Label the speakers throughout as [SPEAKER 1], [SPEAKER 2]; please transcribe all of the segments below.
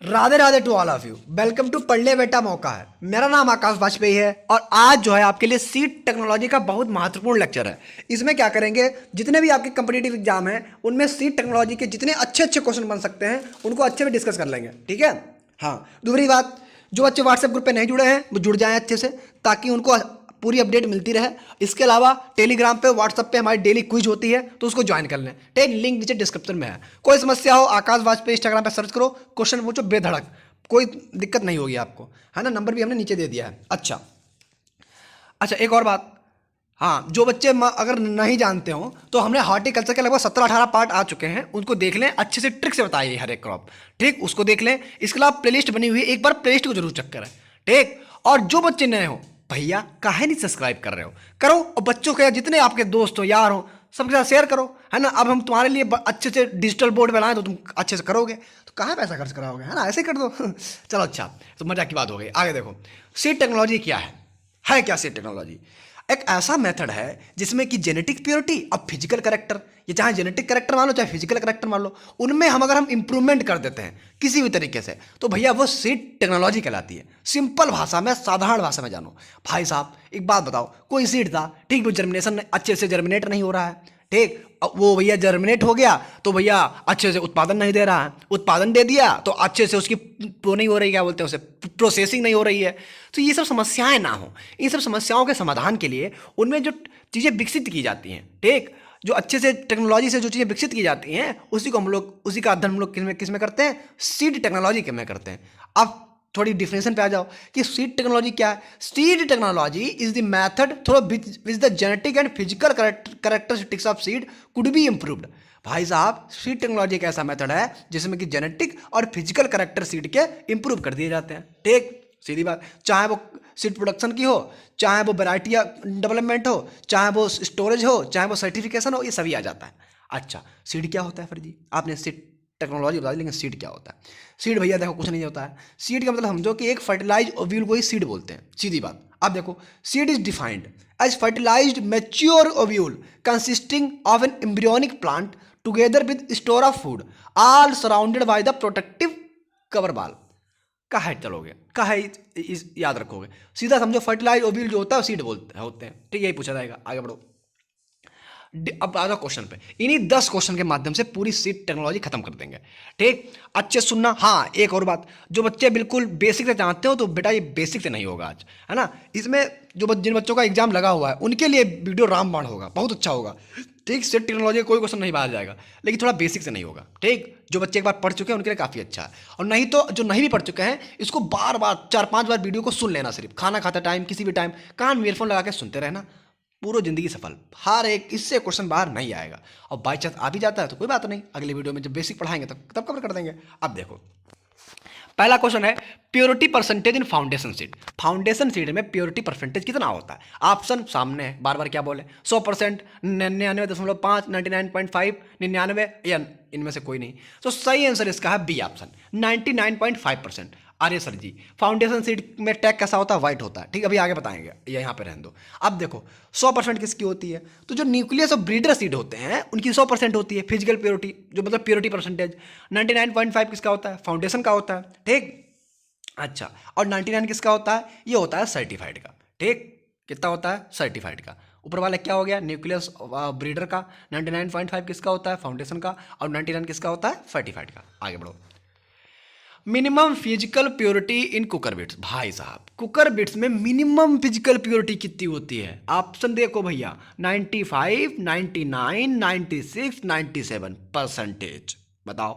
[SPEAKER 1] Radhe Radhe to all of you. Welcome to पढ़ ले बेटा मौका है। मेरा नाम आकाश वाजपेयी है और आज जो है आपके लिए सीट टेक्नोलॉजी का बहुत महत्वपूर्ण लेक्चर है। इसमें क्या करेंगे, जितने भी आपके कम्पिटिटिव एग्जाम हैं उनमें सीट टेक्नोलॉजी के जितने अच्छे अच्छे क्वेश्चन बन सकते हैं उनको अच्छे से डिस्कस कर लेंगे, ठीक है। हाँ, दूसरी बात, जो बच्चे व्हाट्सएप ग्रुप पे नहीं जुड़े हैं वो जुड़ जाएं अच्छे से, ताकि उनको पूरी अपडेट मिलती रहे। इसके अलावा टेलीग्राम पे, व्हाट्सएप पे हमारी डेली क्विज होती है, तो उसको ज्वाइन कर लें। ठीक, लिंक नीचे डिस्क्रिप्शन में है। कोई समस्या हो आकाश वाजपेयी इंस्टाग्राम पे सर्च करो, क्वेश्चन पूछो बेधड़क, कोई दिक्कत नहीं होगी आपको, है ना। नंबर भी हमने नीचे दे दिया है। अच्छा, एक और बात, हाँ, जो बच्चे अगर नहीं जानते हो तो हमने हॉर्टिकल्चर के लगभग 17-18 पार्ट आ चुके हैं, उनको देख लें, अच्छे से ट्रिक से बताइए हर एक क्रॉप, ठीक, उसको देख लें। इसके अलावा प्लेलिस्ट बनी हुई है, एक बार प्लेलिस्ट को जरूर चेक करें, ठीक। और जो बच्चे नए हो, भैया काहे नहीं सब्सक्राइब कर रहे हो, करो। और बच्चों के जितने आपके दोस्त हो, यार हो, सबके साथ शेयर करो, है ना। अब हम तुम्हारे लिए अच्छे से डिजिटल बोर्ड बनाए तो तुम अच्छे से करोगे, तो कहाँ पैसा खर्च कराओगे, है ना, ऐसे ही कर दो। चलो, अच्छा, तो मजाक की बात हो गई। आगे देखो, सीड टेक्नोलॉजी क्या है क्या सीड टेक्नोलॉजी? एक ऐसा मेथड है जिसमें कि जेनेटिक प्योरिटी और फिजिकल करेक्टर, ये चाहे जेनेटिक करेक्टर मान लो चाहे फिजिकल करेक्टर मान लो, उनमें अगर हम इंप्रूवमेंट कर देते हैं किसी भी तरीके से, तो भैया वो सीड टेक्नोलॉजी कहलाती है। सिंपल भाषा में, साधारण भाषा में जानो। भाई साहब एक बात बताओ, कोई सीड था, ठीक, वो जर्मिनेशन अच्छे से जर्मिनेट नहीं हो रहा है, ठीक, वो भैया जर्मिनेट हो गया तो भैया अच्छे से उत्पादन नहीं दे रहा है, उत्पादन दे दिया तो अच्छे से उसकी वो नहीं हो रही, क्या बोलते हैं उसे, प्रोसेसिंग नहीं हो रही है। तो ये सब समस्याएं ना हो, इन सब समस्याओं के समाधान के लिए उनमें जो चीज़ें विकसित की जाती हैं, ठीक, जो अच्छे से टेक्नोलॉजी से जो चीज़ें विकसित की जाती हैं, उसी को हम लोग, उसी का अध्ययन हम लोग किस में करते हैं, सीड टेक्नोलॉजी के में करते हैं। अब थोड़ी डिफिनेशन पे आ जाओ कि सीड टेक्नोलॉजी क्या है। Seed technology is the method through which the genetic and physical characteristics of seed could be improved. भाई साहब, सीड टेक्नोलॉजी एक ऐसा मेथड है जिसमें कि जेनेटिक और फिजिकल कैरेक्टर सीड के इंप्रूव कर दिए जाते हैं, ठीक, सीधी बात। चाहे वो सीड प्रोडक्शन की हो, चाहे वो वैरायटी डेवलपमेंट हो, चाहे वो स्टोरेज हो, चाहे वो सर्टिफिकेशन हो, ये सभी आ जाता है। अच्छा, सीड क्या होता है फिर जी? आपने सीड टेक्नोलॉजी बता दी, लेकिन सीड क्या होता है? सीड भैया देखो कुछ नहीं होता है। सीड का मतलब समझो कि एक फर्टिलाइज ओव्यूल को ही सीड बोलते हैं, सीधी बात। अब देखो, seed is defined as fertilised mature ovule consisting of an embryonic plant together with store of food all surrounded by the protective cover ball. काहे चलोगे, काहे याद रखोगे, सीधा समझो फर्टिलाइज ओव्यूल जो होता है सीड बोलते होते हैं, ठीक, यही पूछा जाएगा। आगे बढ़ो, अब आ जाओ क्वेश्चन पे। इन्हीं 10 क्वेश्चन के माध्यम से पूरी सीड टेक्नोलॉजी खत्म कर देंगे, ठीक। अच्छे सुनना। हाँ, एक और बात, जो बच्चे बिल्कुल बेसिक से जानते हो तो बेटा ये बेसिक से नहीं होगा आज, है ना। इसमें जो जिन बच्चों का एग्जाम लगा हुआ है उनके लिए वीडियो रामबाण होगा, बहुत अच्छा होगा, ठीक। सीड टेक्नोलॉजी का कोई क्वेश्चन नहीं बाहर जाएगा, लेकिन थोड़ा बेसिक से नहीं होगा, ठीक। जो बच्चे एक बार पढ़ चुके हैं उनके लिए काफ़ी अच्छा है, और नहीं तो जो नहीं भी पढ़ चुके हैं इसको बार बार 4-5 बार वीडियो को सुन लेना, सिर्फ खाना खाते टाइम, किसी भी टाइम कान में ईयरफोन लगा के सुनते रहना, पूरी जिंदगी सफल। हर एक, इससे क्वेश्चन बाहर नहीं आएगा, और बाई चांस आ भी जाता है तो कोई बात नहीं, अगले वीडियो में जब बेसिक पढ़ाएंगे तब कवर कर देंगे। अब देखो, पहला क्वेश्चन है purity percentage in foundation seed. Foundation seed में प्योरिटी परसेंटेज कितना होता है? ऑप्शन सामने है, बार बार क्या बोले, 100%, 99.5, 99.5, 99, या इनमें से कोई नहीं। तो सही आंसर इसका है बी ऑप्शन, 99.5%। अरे सर जी, फाउंडेशन सीड में टैग कैसा होता है? वाइट होता है, ठीक, अभी आगे बताएंगे, यहाँ पे रहने दो। अब देखो, 100% किसकी होती है? तो जो न्यूक्लियस और ब्रीडर सीड होते हैं उनकी 100% होती है फिजिकल प्योरिटी, जो मतलब प्योरिटी परसेंटेज। 99.5 किसका होता है? फाउंडेशन का होता है, ठीक। अच्छा, और 99 किसका होता है? ये होता है सर्टिफाइड का, ठीक। कितना होता है? सर्टिफाइड का। ऊपर वाला क्या हो गया? न्यूक्लियस ब्रीडर का। 99.5 किसका होता है? फाउंडेशन का। और 99 किसका होता है? सर्टिफाइड का। आगे बढ़ो। मिनिमम फिजिकल प्योरिटी इन कुकर बिट्स। भाई साहब, कुकर बिट्स में मिनिमम फिजिकल प्योरिटी कितनी होती है? ऑप्शन देखो भैया, 95, 99, 96, 97%। बताओ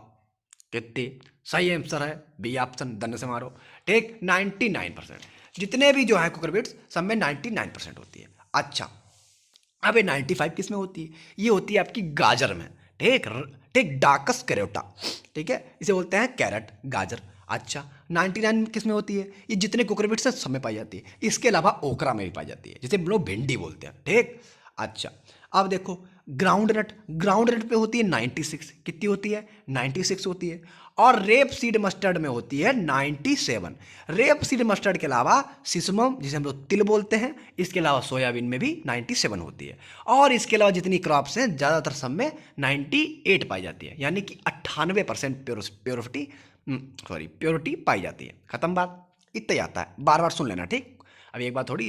[SPEAKER 1] कितनी? सही आंसर है बी ऑप्शन, दन से मारो, ठीक, 99%। जितने भी जो है कुकर बिट्स सब में 99% होती है। अच्छा, अब ये 95 किस में होती है? ये होती है आपकी गाजर में, ठीक, ठीक, डाकस कैरोटा, ठीक है, इसे बोलते हैं कैरेट, गाजर। अच्छा, 99 किस में होती है? ये जितने कुकुरबिट्स हैं सब में पाई जाती है, इसके अलावा ओकरा में भी पाई जाती है, जिसे हम लोग भिंडी बोलते हैं, ठीक। अच्छा, अब देखो, ग्राउंड नट पे होती है 96, कितनी होती है 96 होती है। और रेप सीड मस्टर्ड में होती है 97। रेप सीड मस्टर्ड के अलावा सिसमम जिसे हम लोग तिल बोलते हैं, इसके अलावा सोयाबीन में भी 97 होती है। और इसके अलावा जितनी क्रॉप्स हैं ज़्यादातर सब में 98 पाई जाती है, यानी कि 98% प्योरिटी पाई जाती है। खत्म बात, इतना ही आता है, बार बार सुन लेना ठीक। अभी एक बात थोड़ी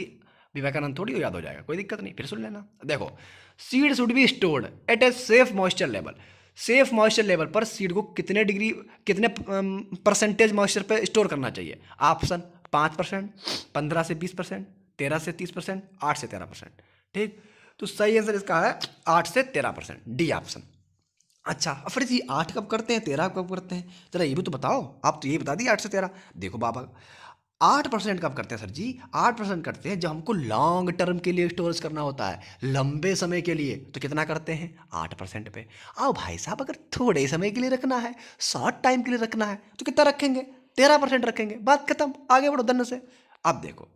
[SPEAKER 1] विवेकानंद थोड़ी याद हो जाएगा, कोई दिक्कत नहीं, फिर सुन लेना। देखो, seed should be stored at a safe moisture level. Safe moisture level पर सीड को कितने परसेंटेज मॉइस्चर पे स्टोर करना चाहिए? ऑप्शन 5%, 15 से 20%, 13 से 30%, 8 से 13%। ठीक, तो सही आंसर इसका है 8 से 13%, डी ऑप्शन। अच्छा, फिर जी 8 कब करते हैं, 13 कब करते हैं, जरा ये भी तो बताओ। आप तो ये बता दिए 8 से 13। देखो बाबा, 8% कब करते हैं सर जी? 8% करते हैं जब हमको लॉन्ग टर्म के लिए स्टोरेज करना होता है, लंबे समय के लिए। तो कितना करते हैं? 8% पे। आओ भाई साहब, अगर थोड़े समय के लिए रखना है, शॉर्ट टाइम के लिए रखना है, तो कितना रखेंगे? 13% रखेंगे, बात खत्म, आगे बढ़ो धन से। अब देखो,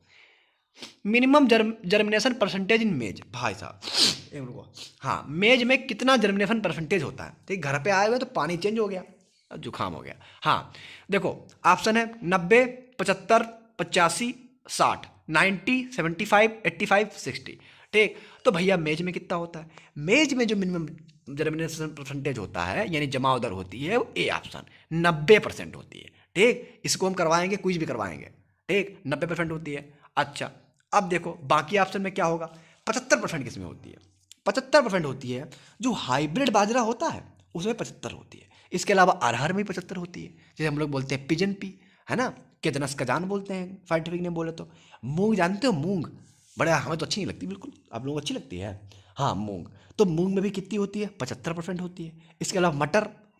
[SPEAKER 1] मिनिमम जर्मिनेशन परसेंटेज इन मेज। भाई साहब एक मिनट रुको। हाँ, मेज में कितना जर्मिनेशन परसेंटेज होता है? ठीक, घर पे आए हुए तो पानी चेंज हो गया, जुकाम हो गया। हाँ देखो, ऑप्शन है 90, 75, 85, 60, 90, 75, 85, 60। ठीक, तो भैया मेज में कितना होता है? मेज में जो मिनिमम जर्मिनेशन परसेंटेज होता है, यानी जमाव दर होती है, वो ए ऑप्शन 90% होती है। ठीक, इसको हम करवाएंगे, कुछ भी करवाएंगे। ठीक, 90% होती है। अच्छा, अब देखो बाकी ऑप्शन में क्या होगा? 75% किसमें होती है? 75% होती है जो हाइब्रिड बाजरा होता है, उसमें 75 होती है। इसके अलावा अरहर में 75 होती है, जैसे हम लोग बोलते हैं पिजन पी, है ना, केदनस का जान बोलते हैं साइंटिफिक नेम बोले तो। मूंग जानते हो? मूंग बड़े, हमें तो अच्छी नहीं लगती बिल्कुल, आप लोगों को अच्छी लगती है। हाँ मूंग, तो मूंग में भी कितनी होती है? 75% होती है। इसके अलावा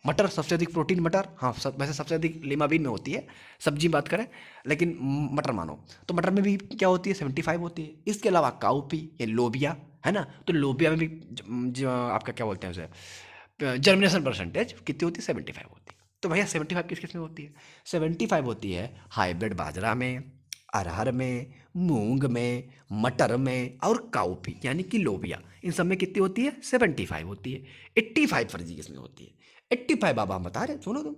[SPEAKER 1] मटर सबसे अधिक प्रोटीन, मटर हाँ वैसे सबसे अधिक लीमा बीन में होती है, सब्जी बात करें, लेकिन मटर मानो तो मटर में भी क्या होती है? 75 होती है। इसके अलावा काउपी या लोबिया, है ना, तो लोबिया में भी आपका क्या बोलते हैं उसे, जर्मिनेशन परसेंटेज कितनी होती है? 75 होती है। तो भैया 75 किस किस में होती है? 75 होती है हाइब्रिड बाजरा में, अरहर में, मूंग में, मटर में और काउपी यानी कि लोबिया, इन सब में कितनी होती है? 75 होती है। 85 फर्जी किसमें होती है? 85 बाबा हम बता रहे, सुनो तुम।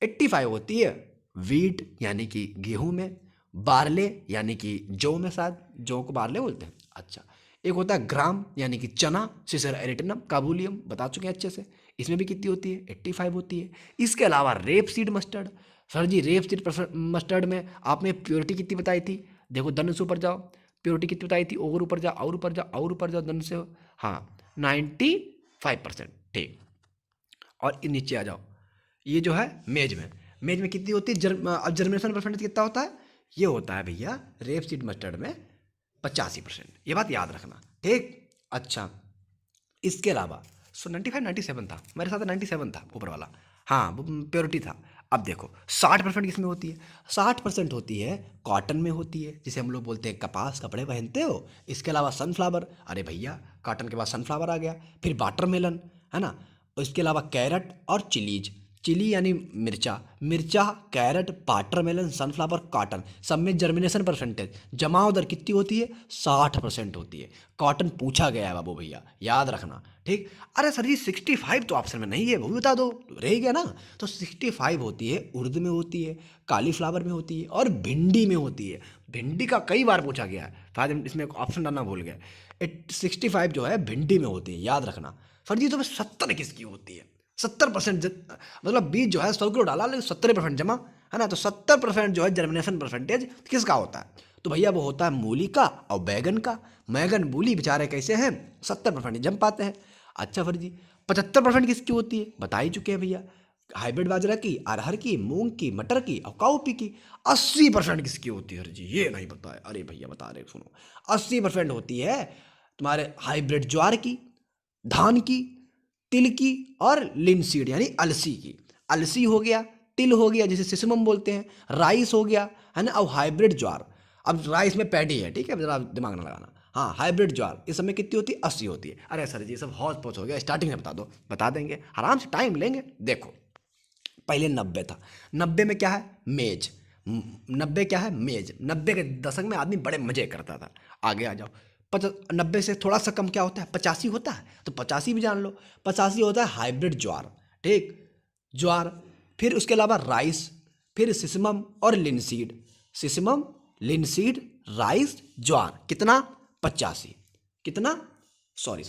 [SPEAKER 1] 85 होती है वीट यानी कि गेहूं में, बारले यानी कि जौ में, शायद जौ को बारले बोलते हैं। अच्छा, एक होता है ग्राम यानी कि चना, सिसर एरिटनम काबुलियम, बता चुके हैं अच्छे से, इसमें भी कितनी होती है? 85 होती है। इसके अलावा रेप सीड मस्टर्ड। सर जी रेप सीड मस्टर्ड में आपने प्योरिटी कितनी बताई थी? देखो दन से ऊपर जाओ, प्योरिटी कितनी बताई थी? और ऊपर जाओ, और ऊपर जाओ, और ऊपर जाओ, दन से, हाँ 95%। ठीक, और नीचे आ जाओ, ये जो है मेज में कितनी होती है? अब जर्मिनेशन परसेंटेज कितना होता है? ये होता है भैया रेप सीड मस्टर्ड में 85%, ये बात याद रखना। ठीक, अच्छा, इसके अलावा 97 था मेरे साथ, 97 था ऊपर वाला, हाँ वो प्योरिटी था। अब देखो 60% किसमें होती है? 60% होती है कॉटन में होती है, जिसे हम लोग बोलते हैं कपास, कपड़े पहनते हो। इसके अलावा सनफ्लावर, अरे भैया कॉटन के बाद सनफ्लावर आ गया, फिर वाटरमेलन, है ना, और इसके अलावा कैरेट और चिलीज, चिली यानी मिर्चा, कैरेट, वाटरमेलन, सनफ्लावर, कॉटन, सब में जर्मिनेशन परसेंटेज जमाव दर कितनी होती है? 60% होती है। कॉटन पूछा गया है बाबू भैया, याद रखना। ठीक, अरे सर जी 65 तो ऑप्शन में नहीं है, वो भी बता दो, रह गया ना। तो 65 होती है उर्द में होती है, कालीफ्लावर में होती है और भिंडी में होती है। भिंडी का कई बार पूछा गया है, शायद हम इसमें ऑप्शन डालना भूल गए। 65 जो है भिंडी में होती है, याद रखना। सर जी तो 70 किसकी होती है? 70%, मतलब बीज जो है 100 किलो डाला लेकिन 70% जमा, है ना, तो 70% जो है जर्मिनेशन परसेंटेज किसका होता है? तो भैया वो होता है मूली का और बैगन का। बैगन मूली बेचारे कैसे हैं? 70% जम पाते हैं। अच्छा फिर जी 75% किसकी होती है? बता ही चुके हैं भैया, हाइब्रिड बाजरा की, अरहर की, मूंग की, मटर की और काउपी की। 80% किसकी होती है? जी ये नहीं बताया, अरे भैया बता रहे सुनो, 80% होती है तुम्हारे हाइब्रिड ज्वार की, धान की, तिल की और लिनसीड यानी अलसी की। अलसी हो गया, तिल हो गया जिसे सिसमम बोलते हैं, राइस हो गया, है ना, और हाइब्रिड ज्वार। अब राइस में पैडी है, ठीक है, जरा दिमाग ना लगाना। हाँ हाइब्रिड ज्वार इस समय कितनी होती है? 80 होती है। अरे सर जी सब हौच पौच हो गया, स्टार्टिंग में बता दो, बता देंगे, आराम से टाइम लेंगे। देखो पहले 90 था, 90 में क्या है? मेज। 90 क्या है? मेज। 90 के दशक में आदमी बड़े मजे करता था। आगे आ जाओ, 90 से थोड़ा सा कम क्या होता है? 85 होता है। तो 85 भी जान लो। 85 होता है हाइब्रिड ज्वार, ठीक, ज्वार। फिर उसके अलावा राइस, फिर सिसमम और लिनसीड, सिसमम, लिनसीड, राइस, ज्वार। कितना? 85। कितना? सॉरी,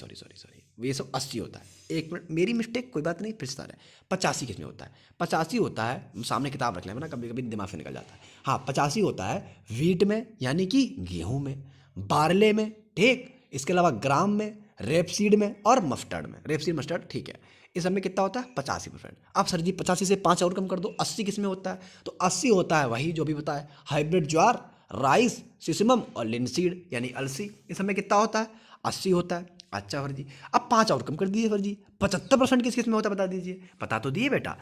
[SPEAKER 1] ये सब 80 होता है। एक मिनट, मेरी मिस्टेक, कोई बात नहीं, फिर से 85 किस में होता है? 85 होता है, सामने किताब रख लें ना, कभी कभी दिमाग से निकल जाता है। हाँ, 85 होता है वीट में, यानी कि गेहूं में, बारले में, ठीक, इसके अलावा ग्राम में, रेपसीड में और मस्टर्ड में। रेपसीड, मस्टर्ड, ठीक है। इस सब में कितना होता है? 85%। अब सर जी 85 से 5 और कम कर दो, 80 किस में होता है? तो 80 होता है वही जो भी बताया, हाइब्रिड ज्वार, राइस, सिसमम और लिनसीड यानी अलसी। इस सब में कितना होता है? 80 होता है। अच्छा सर जी, अब 5 और कम कर दीजिए सर जी। 75% किस किस में होता है बता दीजिए। बता तो दिए बेटा,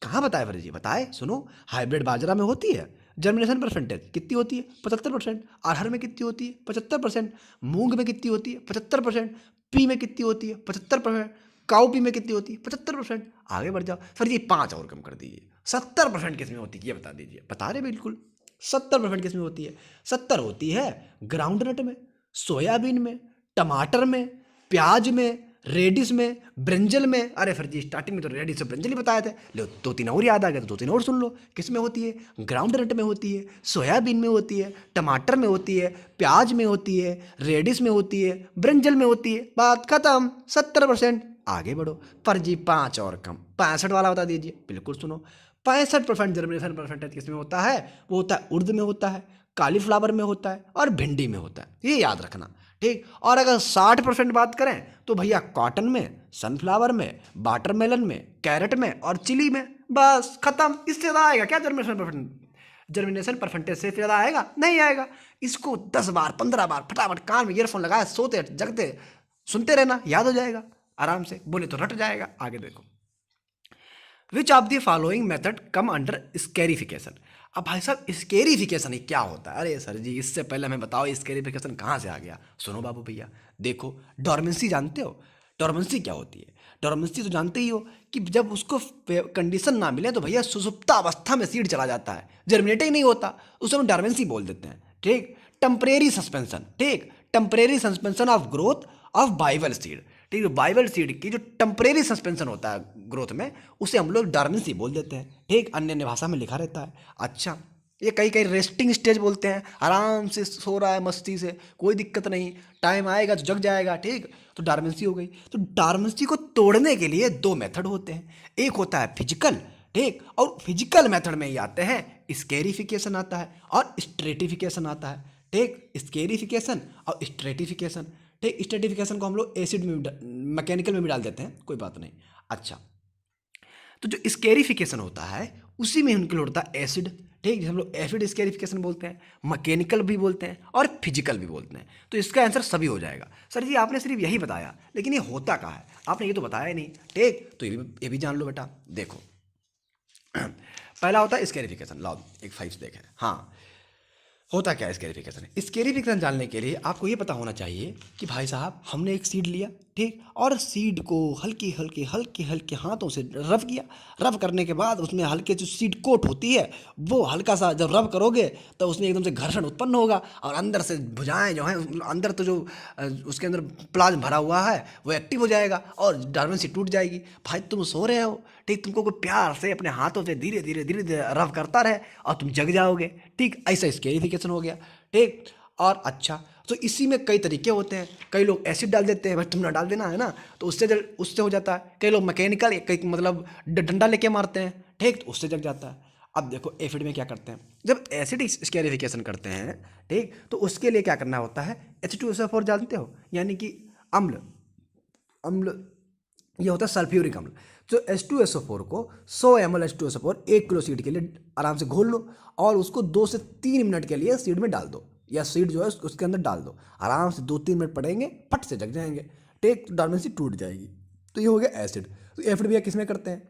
[SPEAKER 1] कहाँ बताए सर जी? बताए, सुनो। हाइब्रिड बाजरा में होती है जर्मिनेशन परसेंटेज कितनी होती है? 75%। अरहर में कितनी होती है? 75%। मूंग में कितनी होती है? 75%। पी में कितनी होती है? 75%। काऊ पी में कितनी होती है? 75%। आगे बढ़ जाओ सर जी, 5 और कम कर दीजिए। 70% किस में होती है? ये बता दीजिए। बता रहे बिल्कुल। 70% किस में होती है? 70 होती है ग्राउंडनट में, सोयाबीन में, टमाटर में, प्याज में, रेडिस में, ब्रिंजल में। अरे फिर जी स्टार्टिंग में तो रेडिस और ब्रिंजल ही बताए थे। लो 2-3 और याद आ गए तो 2-3 और सुन लो। किस में होती है? ग्राउंडनट में होती है, सोयाबीन में होती है, टमाटर में होती है, प्याज में होती है, रेडिस में होती है, ब्रिंजल में होती है। बात खत्म। 70%। आगे बढ़ो। पर जी 5 और कम, 65 वाला बता दीजिए। बिल्कुल सुनो, 65% जर्मिनेशन परसेंटेज किस में होता है? वो होता है उर्द में होता है, कालीफ्लावर में होता है और भिंडी में होता है। ये याद रखना, ठीक। और अगर 60% बात करें तो भैया कॉटन में, सनफ्लावर में, वाटरमेलन में, कैरेट में और चिली में। बस खत्म। इससे ज़्यादा आएगा क्या जर्मिनेशन परसेंटेज से ज़्यादा आएगा? नहीं आएगा। इसको 10 बार 15 बार फटाफट कान में ईयरफोन लगाए, सोते जगते सुनते रहना, याद हो जाएगा आराम से। बोले तो रट जाएगा। आगे देखो, which of the following method come under scarification. अब भाई साहब स्केरिफिकेशन क्या होता है? अरे सर जी, इससे पहले हमें बताओ स्केरिफिकेशन कहाँ से आ गया। सुनो बाबू भैया, देखो, डॉर्मेंसी जानते हो? डॉर्मेंसी क्या होती है? डॉर्मेंसी तो जानते ही हो कि जब उसको कंडीशन ना मिले तो भैया सुसुप्ता अवस्था में सीड चला जाता है, जर्मिनेट ही नहीं होता, उसे हम डॉर्मेंसी बोल देते हैं, ठीक। टेम्परेरी सस्पेंशन, ठीक, temporary suspension of growth of Bible seed, ठीक है। बाइबल सीड की जो टेम्परेरी सस्पेंशन होता है ग्रोथ में, उसे हम लोग डॉर्मेंसी बोल देते हैं, ठीक। अन्य अन्य भाषा में लिखा रहता है। अच्छा, ये कई कई रेस्टिंग स्टेज बोलते हैं, आराम से सो रहा है मस्ती से, कोई दिक्कत नहीं, टाइम आएगा तो जग जाएगा, ठीक। तो डॉर्मेंसी हो गई। तो डॉर्मेंसी को तोड़ने के लिए 2 मेथड होते हैं। एक होता है फिजिकल, ठीक, और फिजिकल मेथड में ही आते हैं स्केरिफिकेशन आता है और स्ट्रेटिफिकेशन आता है, ठीक। स्केरिफिकेशन और स्ट्रेटिफिकेशन, ठीक। स्ट्रेटिफिकेशन को हम लोग एसिड में मैकेनिकल में भी डाल देते हैं, कोई बात नहीं। अच्छा, तो जो स्केरिफिकेशन होता है उसी में इंक्लूड होता है एसिड, ठीक, जिसे हम लोग एसिड स्केरिफिकेशन बोलते हैं, मैकेनिकल भी बोलते हैं और फिजिकल भी बोलते हैं। तो इसका आंसर सभी हो जाएगा। सर जी आपने सिर्फ यही बताया, लेकिन ये होता कहाँ है? आपने ये तो बताया ही नहीं, ठीक। तो ये भी जान लो बेटा। देखो, पहला होता है स्केरिफिकेशन। लाओ एक 5 देखें। हाँ, होता क्या है स्केरिफिकेशन? स्केरिफिकेशन जानने के लिए आपको ये पता होना चाहिए कि भाई साहब हमने एक सीड लिया, ठीक, और सीड को हल्के हल्के हल्के हल्के हाथों से रब किया। रब करने के बाद उसमें हल्के जो सीड कोट होती है, वो हल्का सा जब रब करोगे तो उसमें एकदम से घर्षण उत्पन्न होगा और अंदर से भुजाएं जो हैं, अंदर तो जो उसके अंदर प्लाज्म भरा हुआ है वो एक्टिव हो जाएगा और डॉर्मेंसी टूट जाएगी। भाई तुम सो रहे हो, ठीक, तुमको कोई प्यार से अपने हाथों से धीरे धीरे धीरे धीरे रब करता रहे और तुम जग जाओगे, ठीक। ऐसा स्केरिफिकेशन हो गया, ठीक। और अच्छा, तो इसी में कई तरीके होते हैं। कई लोग एसिड डाल देते हैं, भाई तुम ना डाल देना, है ना, तो उससे हो जाता है। कई लोग मैकेनिकल, कई मतलब डंडा लेके मारते हैं, ठीक, तो उससे जग जाता है। अब देखो एसिड में क्या करते हैं, जब एसिड स्केरिफिकेशन करते हैं, ठीक, तो उसके लिए क्या करना होता है, H2SO4 जानते हो, यानी कि अम्ल, अम्ल ये होता है सल्फ्यूरिक अम्ल। जो H2SO4 को 100 ml H2SO4 1 किलो सीड के लिए आराम से घोल लो और उसको 2 से 3 मिनट के लिए सीड में डाल दो, या सीड जो है उसके अंदर डाल दो। आराम से 2-3 मिनट पड़ेंगे, फट से जग जाएंगे, ठीक, डॉर्मेंसी टूट जाएगी। तो ये हो गया एसिड। तो एसिड भैया किस में करते हैं?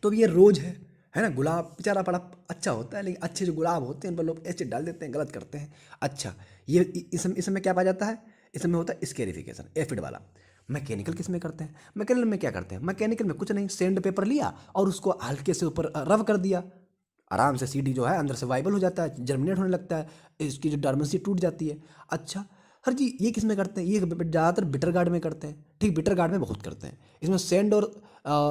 [SPEAKER 1] तो ये रोज है ना, गुलाब बेचारा बड़ा अच्छा होता है, लेकिन अच्छे जो गुलाब होते हैं उन पर लोग एसिड डाल देते हैं, गलत करते हैं। अच्छा, ये इसमें क्या पाया जाता है? इसमें होता है स्केरिफिकेशन, एसिड वाला। मैकेनिकल किस में करते हैं? मैकेनिकल में क्या करते हैं? मैकेनिकल में कुछ नहीं, सैंड पेपर लिया और उसको हल्के से ऊपर रब कर दिया, आराम से सीडी जो है अंदर से वाइबल हो जाता है, जर्मिनेट होने लगता है, इसकी जो डॉर्मेंसी टूट जाती है। अच्छा, सर जी ये किस में करते हैं, ये ज़्यादातर बिटर गार्ड में करते हैं। ठीक, बिटर गार्ड में बहुत करते हैं। इसमें सेंड और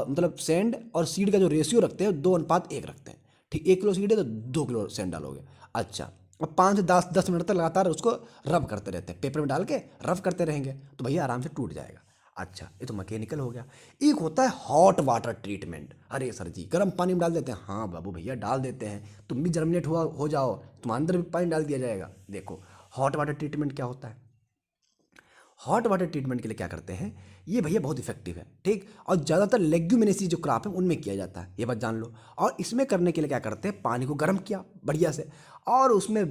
[SPEAKER 1] मतलब सेंड और सीड का जो रेशियो रखते हैं 2:1 रखते हैं। ठीक, 1 किलो सीड है तो 2 किलो सेंड डालोगे। अच्छा, अब 5 से 10 मिनट तक लगातार उसको रब करते रहते हैं, पेपर में डाल के रब करते रहेंगे तो भैया आराम से टूट जाएगा। अच्छा, ये तो मैकेनिकल हो गया। एक होता है हॉट वाटर ट्रीटमेंट। अरे सर जी गर्म पानी में डाल देते हैं, हाँ बाबू भैया डाल देते हैं, तुम भी जर्मिनेट हुआ हो जाओ, तुम्हारे अंदर भी पानी डाल दिया जाएगा। देखो हॉट वाटर ट्रीटमेंट क्या होता है। हॉट वाटर ट्रीटमेंट के लिए क्या करते हैं, ये भैया बहुत इफेक्टिव है। ठीक, और ज़्यादातर लेग्यूमिनेसी जो क्रॉप है उनमें किया जाता है, ये बात जान लो। और इसमें करने के लिए क्या करते हैं, पानी को गर्म किया बढ़िया से, और उसमें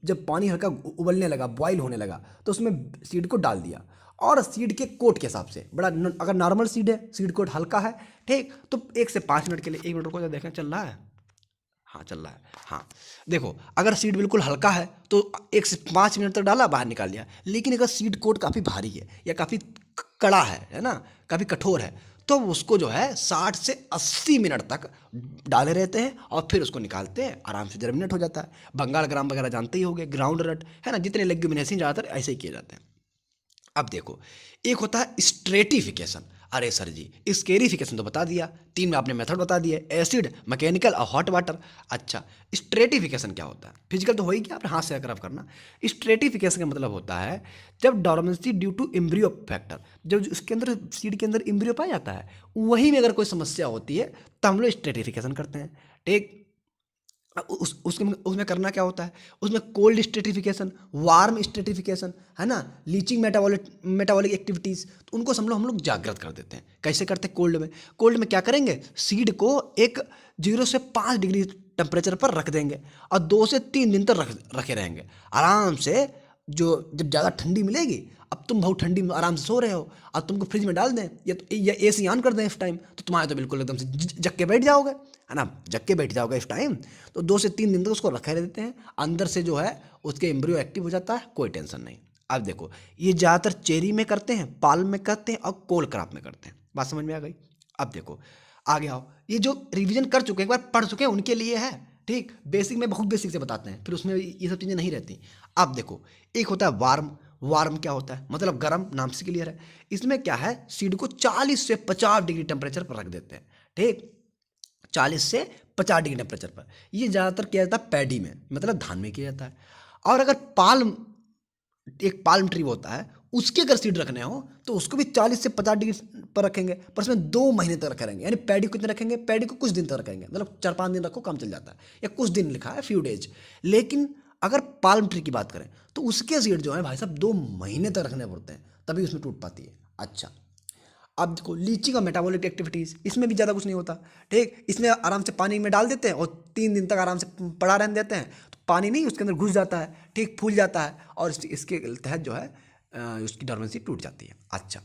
[SPEAKER 1] जब पानी हल्का उबलने लगा, बॉयल होने लगा, तो उसमें सीड को डाल दिया। और सीड के कोट के हिसाब से बड़ा अगर नॉर्मल सीड है, सीड कोट हल्का है, ठीक, तो 1 से 5 मिनट के लिए, 1 मिनट को देखें चल रहा है, हाँ चल रहा है। हाँ देखो, अगर सीड बिल्कुल हल्का है तो 1 से 5 मिनट तक डाला, बाहर निकाल लिया। लेकिन अगर सीड कोट काफ़ी भारी है या काफ़ी कड़ा है ना, काफ़ी कठोर है, तो उसको जो है 60 से 80 मिनट तक डाले रहते हैं और फिर उसको निकालते हैं, आराम से जर्मिनेट हो जाता है। बंगाल ग्राम वगैरह जानते ही होंगे, ग्राउंड नट है ना, जितने लेग्यूमिनेसी ज़्यादातर ऐसे ही किए जाते हैं। अब देखो, एक होता है स्ट्रेटिफिकेशन। अरे सर जी स्केरिफिकेशन तो बता दिया, 3 में आपने मेथड बता दिए, एसिड, मैकेनिकल और हॉट वाटर। अच्छा, स्ट्रेटिफिकेशन क्या होता है, फिजिकल तो हो ही गया, आपने हाथ से अगर आप करना। स्ट्रेटिफिकेशन का मतलब होता है जब डोर्मेंसी ड्यू टू एम्ब्रियो फैक्टर, जब उसके अंदर सीड के अंदर एम्ब्रियो पाया जाता है, वहीं में अगर कोई समस्या होती है तो हम लोग स्ट्रेटिफिकेशन करते हैं। ठीक, उसमें करना क्या होता है, उसमें कोल्ड स्ट्रेटिफिकेशन, वार्म स्ट्रेटिफिकेशन है ना, लीचिंग मेटाबॉलिक एक्टिविटीज़, तो उनको हम लोग जागृत कर देते हैं। कैसे करते हैं, कोल्ड में क्या करेंगे, सीड को एक 0 से 5 डिग्री टेम्परेचर पर रख देंगे और 2 से 3 दिन तक रखे रहेंगे आराम से। जब ज़्यादा ठंडी मिलेगी, अब तुम बहुत ठंडी में आराम से सो रहे हो, अब तुमको फ्रिज में डाल दें या AC ऑन कर दें इस टाइम, तो तुम्हारे तो बिल्कुल एकदम से जग के बैठ जाओगे, है ना, जग के बैठ जाओगे इस टाइम। तो 2 से 3 दिन तक उसको रखे रहते हैं, अंदर से जो है उसके एम्ब्रियो एक्टिव हो जाता है, कोई टेंशन नहीं। अब देखो, ये ज़्यादातर चेरी में करते हैं, पाल्म में करते हैं और कोल क्रॉप में करते हैं। बात समझ में आ गई। अब देखो आगे आओ, ये जो रिवीजन कर चुके हैं, एक बार पढ़ चुके हैं, उनके लिए है। ठीक, बेसिक में बहुत बेसिक से बताते हैं, फिर उसमें ये सब चीज़ें नहीं रहती। अब देखो, एक होता है वार्म क्या होता है, मतलब गर्म, नाम से क्लियर है। इसमें क्या है, सीड को 40 से 50 डिग्री टेम्परेचर पर रख देते हैं। ठीक, 40 से 50 डिग्री टेम्परेचर पर। ये ज़्यादातर किया जाता है पैडी में, मतलब धान में किया जाता है। और अगर एक पाल्म ट्री होता है, उसके अगर सीड रखने हो तो उसको भी 40 से 50 डिग्री पर रखेंगे, पर उसमें 2 महीने तक रखेंगे। यानी पैडी को कितने रखेंगे, पैडी को कुछ दिन तक रखेंगे, मतलब 4-5 दिन रखो काम चल जाता है, या कुछ दिन लिखा है फ्यू डेज। लेकिन अगर पाल्म ट्री की बात करें तो उसके सीड जो है भाई साहब 2 महीने तक रखने पड़ते हैं, तभी उसमें टूट पाती है। अच्छा, अब देखो लीची का मेटाबॉलिक एक्टिविटीज़, इसमें भी ज़्यादा कुछ नहीं होता। ठीक, इसमें आराम से पानी में डाल देते हैं और 3 दिन तक आराम से पड़ा रहने देते हैं, तो पानी नहीं उसके अंदर घुस जाता है, ठीक, फूल जाता है और इसके तहत जो है उसकी डोर्मेंसी टूट जाती है। अच्छा,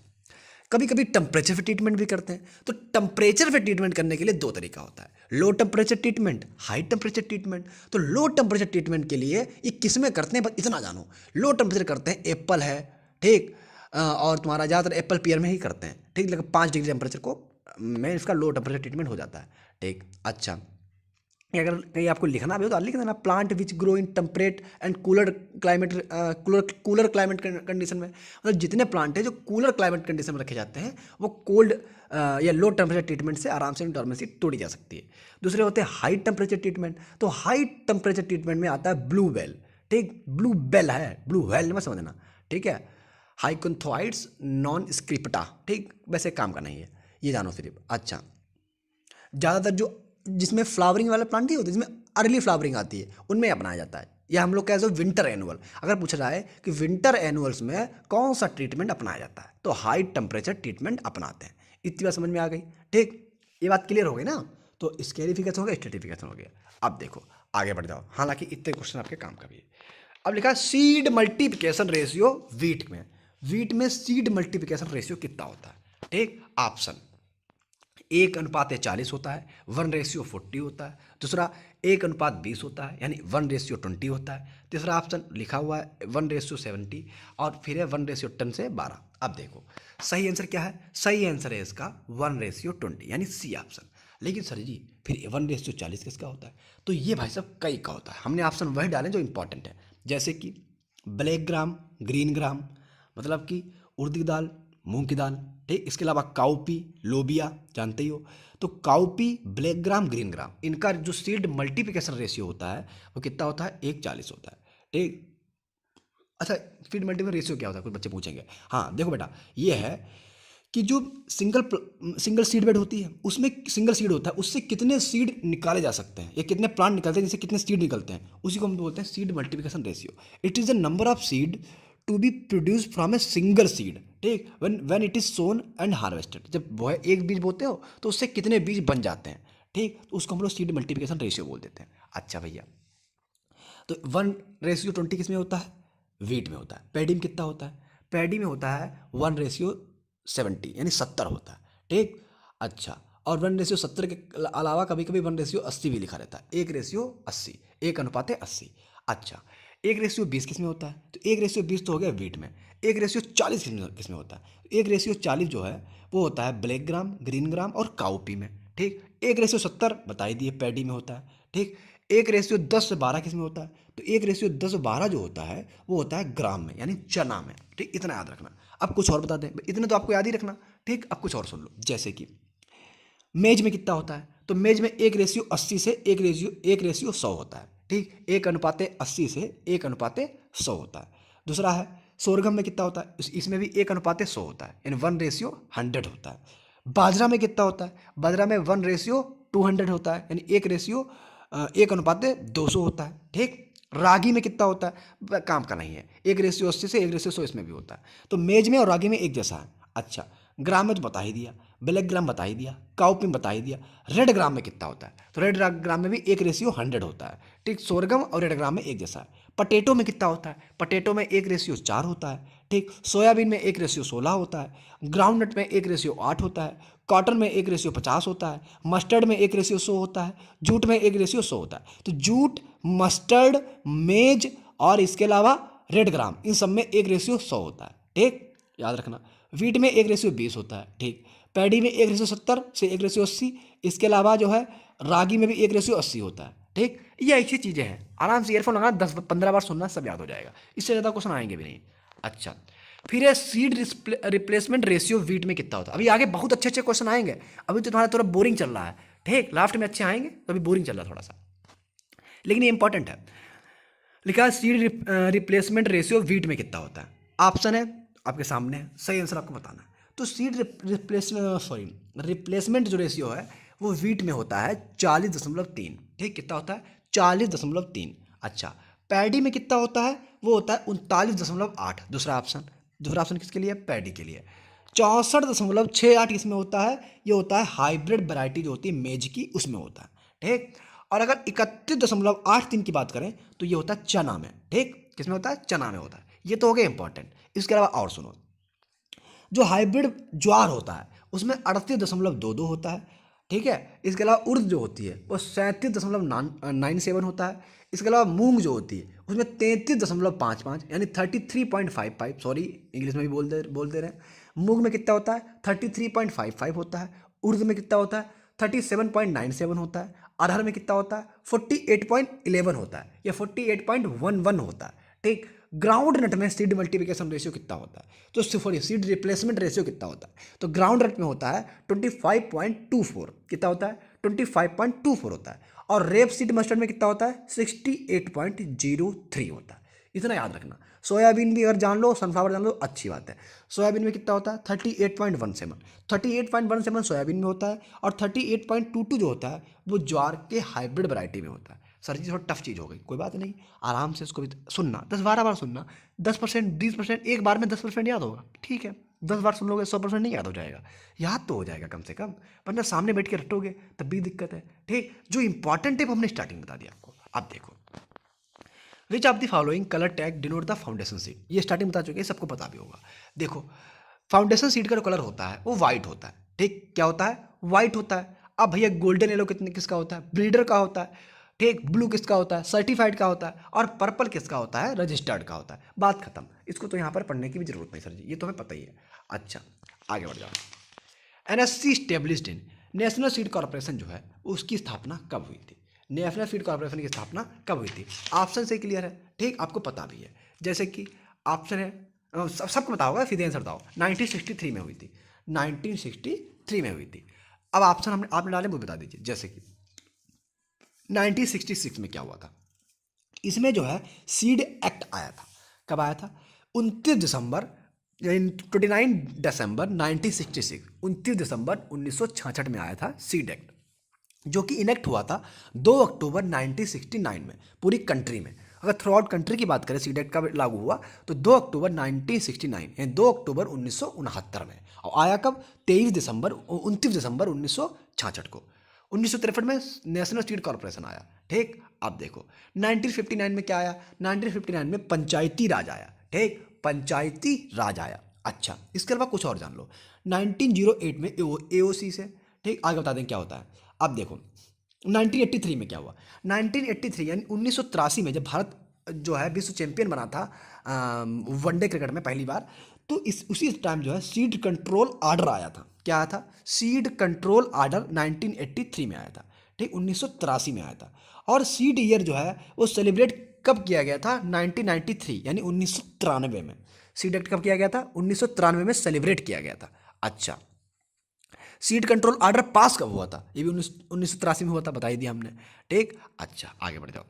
[SPEAKER 1] कभी कभी टेम्परेचर पे ट्रीटमेंट भी करते हैं। तो टेम्परेचर पे ट्रीटमेंट करने के लिए 2 तरीका होता है, low temperature treatment, high temperature treatment. तो लो टेम्परेचर ट्रीटमेंट के लिए ये किस में करते हैं, बस इतना जानो। लो टेम्परेचर करते हैं, एप्पल है, ठीक, और तुम्हारा ज़्यादातर एप्पल पियर में ही करते हैं। ठीक, लेकिन 5 डिग्री टेम्परेचर को में इसका लो टेम्परेचर ट्रीटमेंट हो जाता है। ठीक, अच्छा, अगर कहीं आपको लिखना भी हो तो लिख देना, plant which grow in temperate and cooler climate, cooler climate condition में। मतलब जितने प्लांट हैं जो कूलर क्लाइमेट कंडीशन में रखे जाते हैं, वो कोल्ड या लो टेम्परेचर ट्रीटमेंट से आराम से डोर्मेंसी तोड़ी जा सकती है। दूसरे होते हैं हाई टेम्परेचर ट्रीटमेंट। तो हाई टेम्परेचर ट्रीटमेंट में आता है ब्लू वेल। ठीक, ब्लू बेल है, ब्लू वेल में समझना। ठीक है, हाइकोन्थोइड्स नॉन स्क्रिप्टा। ठीक, वैसे काम का नहीं है, ये जानो सिर्फ। अच्छा, ज़्यादातर जो जिसमें फ्लावरिंग वाले प्लांट नहीं होते, जिसमें अर्ली फ्लावरिंग आती है, उनमें अपनाया जाता है। या हम लोग कह सकते विंटर एनुअल। अगर पूछा जाए कि विंटर एनुअल्स में कौन सा ट्रीटमेंट अपनाया जाता है, तो हाई टेम्परेचर ट्रीटमेंट अपनाते हैं। इतनी बात समझ में आ गई। ठीक, ये बात क्लियर हो गई ना। तो स्केरिफिकेशन हो गया, स्ट्रेटिफिकेशन हो गया। अब देखो आगे बढ़ जाओ, हालांकि इतने क्वेश्चन आपके काम का भी है। अब लिखा सीड मल्टीप्लिकेशन रेशियो वीट में सीड मल्टीप्लिकेशन रेशियो कितना होता है। ठीक, ऑप्शन 1:40 होता है, 1:40 होता है। दूसरा 1:20 होता है, यानी 1:20 होता है। तीसरा ऑप्शन लिखा हुआ है 1:70 और फिर है 1:10 से 12। अब देखो सही आंसर क्या है, सही आंसर है इसका 1:20, यानी सी ऑप्शन। लेकिन सर जी फिर 1:40 किसका होता है, तो ये भाई साहब कई का होता है। हमने ऑप्शन वही डाले जो इंपॉर्टेंट है, जैसे कि ब्लैक ग्राम, ग्रीन ग्राम, मतलब कि उड़द की दाल, मूंग की दाल, ठीक। इसके अलावा काउपी, लोबिया, जानते ही हो। तो cowpea, black gram, green gram, इनका जो सीड मल्टीप्लिकेशन रेशियो होता है वो कितना होता है? 1:40 होता है, ठीक। अच्छा, सीड मल्टीप्लिकेशन रेशियो क्या होता है, कुछ बच्चे पूछेंगे। हाँ देखो बेटा, ये है कि जो सिंगल सीड बेड होती है उसमें सिंगल सीड होता है, उससे कितने सीड निकाले जा सकते हैं या कितने प्लांट निकलते हैं, जिससे कितने सीड निकलते हैं, उसी को हम बोलते हैं seed multiplication ratio. It is the number of seed to be produce from a single seed, ठीक। When it is sown and harvested, जब वो है एक बीज बोते हो तो उससे कितने बीज बन जाते हैं, ठीक। तो उसको हम लोग सीड मल्टीप्लिकेशन रेशियो बोल देते हैं। अच्छा भैया, तो 1:20 किस में होता है? वीट में होता है। पैडी में कितना होता है? पैडी में होता है 1:70, यानी 70 होता है, ठीक। अच्छा, और 1:70 के अलावा कभी कभी 1:80 भी लिखा रहता है। 1:80, 1:80। अच्छा, 1:20 किस में होता है? तो 1:20 तो हो गया वीट में। 1:40 किस में होता है? 1:40 जो है वो होता है ब्लैक ग्राम, ग्रीन ग्राम और काउपी में, ठीक। 1:70 बता ही दिए पैडी में होता है, ठीक। 1:10/12 किस में होता है? तो 1:10/12 जो होता है वो होता है ग्राम में, यानी चना में, ठीक। इतना याद रखना। अब कुछ और बता दें, इतने तो आपको याद ही रखना, ठीक। अब कुछ और सुन लो, जैसे कि मेज में कितना होता है? तो मेज में 1:80 से 1:100 होता है, ठीक। 1:80 से 1:100 होता है। दूसरा है सोरगम में कितना होता है? इसमें भी 1:100 होता है, यानी 1:100 होता है। बाजरा में कितना होता है? बाजरा में 1:200 होता है, यानी 1:200 होता है, ठीक। रागी में कितना होता है? काम का नहीं है, 1:80 से 1:100 इसमें भी होता है। तो मेज में और रागी में एक जैसा है। अच्छा, ग्राम में तो बता ही दिया, ब्लैक ग्राम बता ही दिया, काउपी में बता ही दिया। रेड ग्राम में कितना होता है? तो रेड ग्राम में भी 1:100 होता है, ठीक। सोरगम और रेड ग्राम में एक जैसा है। पटेटो में कितना होता है? पटेटो में 1:4 होता है, ठीक। सोयाबीन में 1:16 होता है। ग्राउंडनट में 1:8 होता है। कॉटन में 1:50 होता है। मस्टर्ड में 1:100 होता है। जूट में 1:100 होता है। तो जूट, मस्टर्ड, मेज और इसके अलावा रेड ग्राम, इन सब में 1:100 होता है, ठीक। याद रखना। वीट में 1:20 होता है, ठीक। पैडी में 1:70 से 1:80। इसके अलावा जो है रागी में भी 1:80 होता है, ठीक। ये ऐसी चीज़ें हैं, आराम से ईयरफोन लगाना, 10-15 बार सुनना, सब याद हो जाएगा। इससे ज़्यादा क्वेश्चन आएंगे भी नहीं। अच्छा, फिर है सीड रिप्लेसमेंट रेशियो वीट में कितना होता है? अभी आगे बहुत अच्छे अच्छे क्वेश्चन आएंगे, अभी तो तुम्हारा थोड़ा बोरिंग चल रहा है, ठीक। लास्ट में अच्छे आएंगे, तो अभी बोरिंग चल रहा है थोड़ा सा, लेकिन ये इंपॉर्टेंट है। लिखा है सीड रिप्लेसमेंट रेशियो वीट में कितना होता है? ऑप्शन है आपके सामने है, सही आंसर आपको बताना है। तो सीड रिप्लेसमेंट जो रेशियो है वो वीट में होता है 40.3, ठीक। कितना होता है? 40.3। अच्छा, पैडी में कितना होता है? वो होता है 39.8। दूसरा ऑप्शन किसके लिए? पैडी के लिए। 64.68 इसमें होता है, ये होता है हाइब्रिड वैरायटी जो होती है मेज की, उसमें होता है, ठीक। और अगर 31.83 की बात करें तो ये होता है चना में, ठीक। किसमें होता है? चना में होता है। ये तो हो गया इंपॉर्टेंट। इसके अलावा और सुनो, जो हाइब्रिड ज्वार होता है उसमें 38.22 होता है, ठीक है। इसके अलावा उर्द जो होती है वो 37.97 होता है। इसके अलावा मूंग जो होती है उसमें 33.55, यानी 33.55, सॉरी इंग्लिश में भी बोलते रहे। मूंग में कितना होता है? 33.55 होता है। उर्द में कितना होता है? 37.97 होता है। अरहर में कितना होता है? 48.11 होता है, या 48.11 होता है, ठीक। ग्राउंड नट में सीड मल्टीप्लिकेशन रेशियो कितना होता है? तो सॉरी, सीड रिप्लेसमेंट रेशियो कितना होता है? तो ग्राउंड नट में होता है 25.24। कितना होता है? 25.24 होता है। और रेप सीड मस्टर्ड में कितना होता है? 68.03 होता है। इतना याद रखना। सोयाबीन भी अगर जान लो, सनफ्लावर जान लो, अच्छी बात है। सोयाबीन में कितना होता है? 38.17 सोयाबीन में होता है। और 38.22 जो होता है वो ज्वार के हाइब्रिड वैरायटी में होता है। सर जी थोड़ा टफ चीज़ हो गई, कोई बात नहीं, आराम से इसको भी सुनना, 10-12 बार सुनना। 10%, 20%, एक बार में 10% याद होगा, ठीक है। 10 बार सुन लोगे 100% नहीं याद हो जाएगा, याद तो हो जाएगा कम से कम, वरना सामने बैठ के रटोगे तब भी दिक्कत है, ठीक। जो इंपॉर्टेंट है वो हमने स्टार्टिंग बता दिया आपको। अब देखो, which of the following colour tag denote the foundation seed, ये स्टार्टिंग बता चुके हैं, सबको पता भी होगा। देखो, फाउंडेशन सीड का जो कलर होता है वो वाइट होता है, ठीक। क्या होता है? वाइट होता है। अब भैया गोल्डन येलो कितने किसका होता है? ब्रीडर का होता है, ठीक। ब्लू किसका होता है? सर्टिफाइड का होता है। और पर्पल किसका होता है? रजिस्टर्ड का होता है। बात खत्म, इसको तो यहाँ पर पढ़ने की भी जरूरत नहीं सर जी, ये तो हमें पता ही है। अच्छा, आगे बढ़ जाओ। एनएससी स्टेब्लिश्ड इन, नेशनल सीड कॉर्पोरेशन जो है उसकी स्थापना कब हुई थी? नेशनल सीड कॉर्पोरेशन की स्थापना कब हुई थी? ऑप्शन से क्लियर है, ठीक, आपको पता भी है। जैसे कि ऑप्शन है, सबको पता होगा, सीधे आंसर बताओ। 1963 में हुई थी, 1963 में हुई थी। अब ऑप्शन हमने आपने डाले वो बता दीजिए। जैसे कि 1966 में क्या हुआ था, इसमें जो है सीड एक्ट आया था। कब आया था? 29 दिसंबर 29 दिसंबर 1966, 29 दिसंबर 1966 में आया था सीड एक्ट, जो कि इनेक्ट हुआ था 2 अक्टूबर 1969 में पूरी कंट्री में। अगर थ्रू आउट कंट्री की बात करें सीड एक्ट कब लागू हुआ तो 2 अक्टूबर 1969 यानी 2 अक्टूबर 1969 में। और आया कब? 29 दिसंबर 1966 को। 1963 में नेशनल सीड कॉर्पोरेशन आया। ठीक, अब देखो 1959 में क्या आया? 1959 में पंचायती राज आया। ठीक, पंचायती राज आया। अच्छा, इसके अलावा कुछ और जान लो। 1908 में एओसी से, ठीक, आगे बता दें क्या होता है। अब देखो 1983 में क्या हुआ। 1983 यानी 1983 में जब भारत जो है विश्व चैंपियन बना था वनडे क्रिकेट में पहली बार, तो इस उसी टाइम जो है सीड कंट्रोल आर्डर आया था। क्या आया था? सीड कंट्रोल आर्डर 1983 में आया था। ठीक, 1983 में आया था। और सीड ईयर जो है वो सेलिब्रेट कब किया गया था? 1993 यानी 1993 में। सीड एक्ट कब किया गया था? 1993 में सेलिब्रेट किया गया था। अच्छा, सीड कंट्रोल आर्डर पास कब हुआ था? ये भी 1983 में हुआ था, बता ही दिया हमने। ठीक, अच्छा आगे बढ़ जाओ।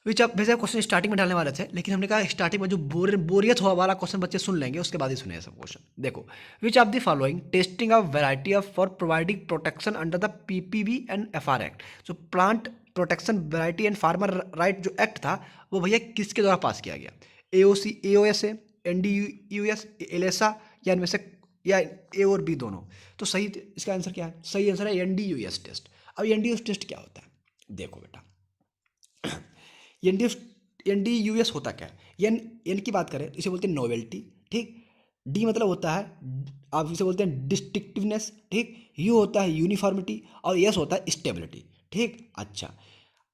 [SPEAKER 1] विच आप वैसे क्वेश्चन स्टार्टिंग में डालने वाले थे, लेकिन हमने कहा स्टार्टिंग में जो बोरियत हुआ वाला क्वेश्चन बच्चे सुन लेंगे, उसके बाद ही सुने सब क्वेश्चन। देखो, which of the following testing of variety of for providing protection under the PPB and FR act. जो plant protection variety and farmer right जो एक्ट था वो भैया किसके द्वारा पास किया गया? एओसी, एओएस, एनडीयूएस, एलेसा या इनमें से या ए और बी दोनों? तो सही इसका आंसर क्या है? सही आंसर है एनडीयूएस टेस्ट। अब एनडीयूएस टेस्ट क्या होता है? देखो बेटा, एनडीयूएस होता क्या है? एन की बात करें तो इसे बोलते हैं नोवेल्टी। ठीक, डी मतलब होता है, आप इसे बोलते हैं डिस्टिंक्टिवनेस। ठीक, यू होता है यूनिफॉर्मिटी और एस होता है स्टेबिलिटी। ठीक, अच्छा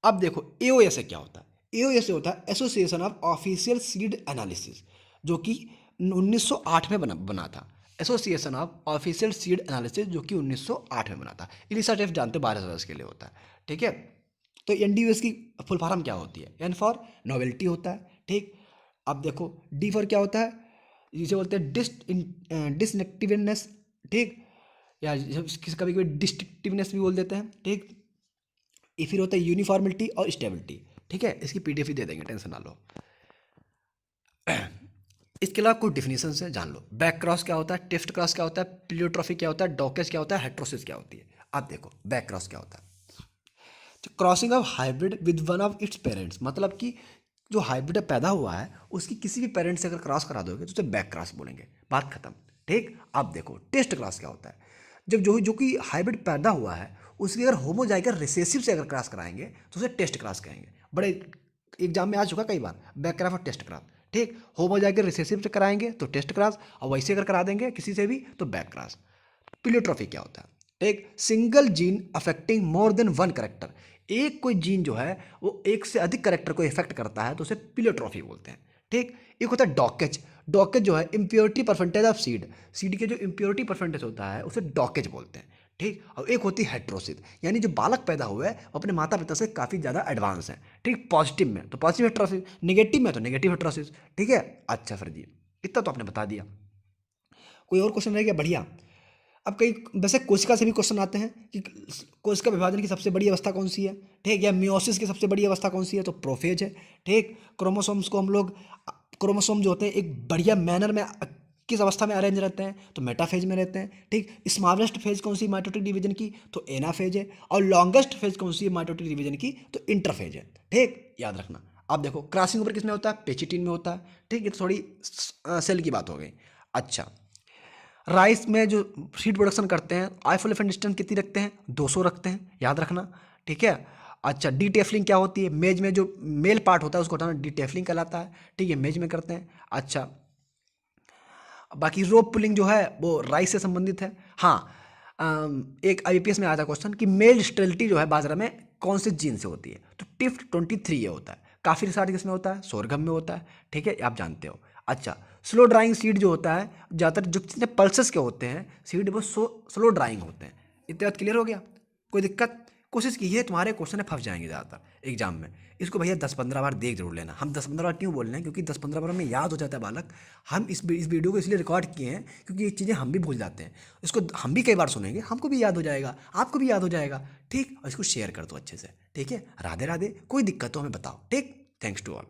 [SPEAKER 1] अब देखो एओएस से क्या होता है? एओएस से होता है association of official seed analysis, जो कि 1908 में बना था। Association of official seed analysis जो कि 1908 में बना था। इलिसा टेस्ट जानते हो 12 सदस्य के लिए होता है। ठीक है, तो एनडीयूएस की फुल फॉर्म क्या होती है? एन फॉर नोवेल्टी होता है। ठीक, अब देखो डी फॉर क्या होता है? जिसे बोलते हैं डिसनेक्टिवनेस। ठीक, या कभी कभी डिस्ट्रिक्टिवनेस भी बोल देते हैं। ठीक, ये फिर होता है यूनिफॉर्मिलिटी और स्टेबिलिटी। ठीक है, इसकी पीडीएफ ही दे देंगे, टेंशन ना लो। इसके अलावा कुछ डिफिनेशन है, जान लो। बैक क्रॉस क्या होता है? टेस्ट क्रॉस क्या होता है? प्लियोट्रॉफी क्या होता है? डॉकेज क्या होता है? हेट्रोसिस क्या होती है? अब देखो बैक क्रॉस क्या होता है। तो crossing of hybrid with one of its parents, मतलब कि जो हाइब्रिड पैदा हुआ है उसकी किसी भी पेरेंट से अगर क्रॉस करा दोगे तो उसे बैक क्रॉस बोलेंगे। बात खत्म। ठीक, अब देखो टेस्ट क्रॉस क्या होता है? जब जो कि हाइब्रिड पैदा हुआ है उसकी अगर होमोजाइगस रिसेसिव से अगर क्रॉस कराएंगे तो उसे टेस्ट क्रॉस कहेंगे। बड़े एग्जाम में आ चुका कई बार बैक क्रॉस और टेस्ट क्रॉस। ठीक, होमोजाइगस रिसेसिव से कराएंगे तो टेस्ट क्रॉस, और वैसे अगर करा देंगे किसी से भी तो बैक क्रॉस। प्लियोट्रॉफी क्या होता है? ठीक, single gene affecting more than one character, एक कोई जीन जो है वो एक से अधिक करेक्टर को इफेक्ट करता है तो उसे प्लियोट्रॉफी बोलते हैं। ठीक, एक होता है डॉकेज। डॉकेज जो है impurity percentage of seed, seed के जो इम्प्योरिटी परसेंटेज होता है उसे डॉकेज बोलते हैं। ठीक, और एक होती है हेट्रोसिस, यानी जो बालक पैदा हुआ है वो अपने माता पिता से काफ़ी ज़्यादा एडवांस है। ठीक, पॉजिटिव में तो पॉजिटिव हेट्रोसिस, नेगेटिव में तो नेगेटिव हेट्रोसिस। ठीक है, अच्छा फिर जी इतना तो आपने बता दिया। कोई और क्वेश्चन रह गया? बढ़िया। अब कई वैसे कोशिका से भी क्वेश्चन आते हैं कि कोशिका विभाजन की सबसे बड़ी अवस्था कौन सी है? ठीक, या मियोसिस की सबसे बड़ी अवस्था कौन सी है? तो प्रोफेज है। ठीक, क्रोमोसोम्स को हम लोग, क्रोमोसोम जो होते हैं एक बढ़िया मैनर में किस अवस्था में अरेंज रहते हैं? तो मेटाफेज में रहते हैं। ठीक, स्मॉलेस्ट फेज कौन सी माइटोटिक डिवीजन की? तो एनाफेज है। और लॉन्गेस्ट फेज कौन सी है माइटोटिक डिवीजन की? तो इंटरफेज है। ठीक, याद रखना। अब देखो क्रॉसिंग ऊपर किसमें होता है? पेचिटिन में होता है। ठीक, ये तो थोड़ी सेल की बात हो गई। अच्छा, राइस में जो सीड प्रोडक्शन करते हैं आइसोलेशन डिस्टेंस कितनी रखते हैं? 200 रखते हैं, याद रखना। ठीक है, अच्छा डी टेफलिंग क्या होती है? मेज में जो मेल पार्ट होता है उसको हटाना डी टेफलिंग कहलाता है। ठीक है, मेज में करते हैं। अच्छा, बाकी रोप पुलिंग जो है वो राइस से संबंधित है। हाँ, एक आईपीएस में आया था क्वेश्चन कि मेल स्टेरिलिटी जो है बाजरा में कौन से जीन से होती है? तो टिफ्ट 23 ये होता है। काफ़ी रिसर्च किसमें होता है? सोरगम में होता है। ठीक है, आप जानते हो। अच्छा, स्लो ड्राइंग सीड जो होता है ज़्यादातर जो जितने पल्सेस के होते हैं सीड वो स्लो ड्राइंग होते हैं। इतने बात क्लियर हो गया? कोई दिक्कत? कोशिश कीजिए, तुम्हारे क्वेश्चन फंस जाएंगे ज़्यादातर एग्जाम में। इसको भैया 10-15 बार देख जरूर लेना। हम 10-15 बार क्यों बोल रहे हैं, क्योंकि 10-15 बार में याद हो जाता है बालक। हम इस वीडियो को इसलिए रिकॉर्ड किए हैं क्योंकि ये चीज़ें हम भी भूल जाते हैं। इसको हम भी कई बार सुनेंगे, हमको भी याद हो जाएगा, आपको भी याद हो जाएगा। ठीक, और इसको शेयर कर दो अच्छे से। ठीक है, राधे राधे। कोई दिक्कत हो हमें बताओ। ठीक, थैंक्स टू ऑल।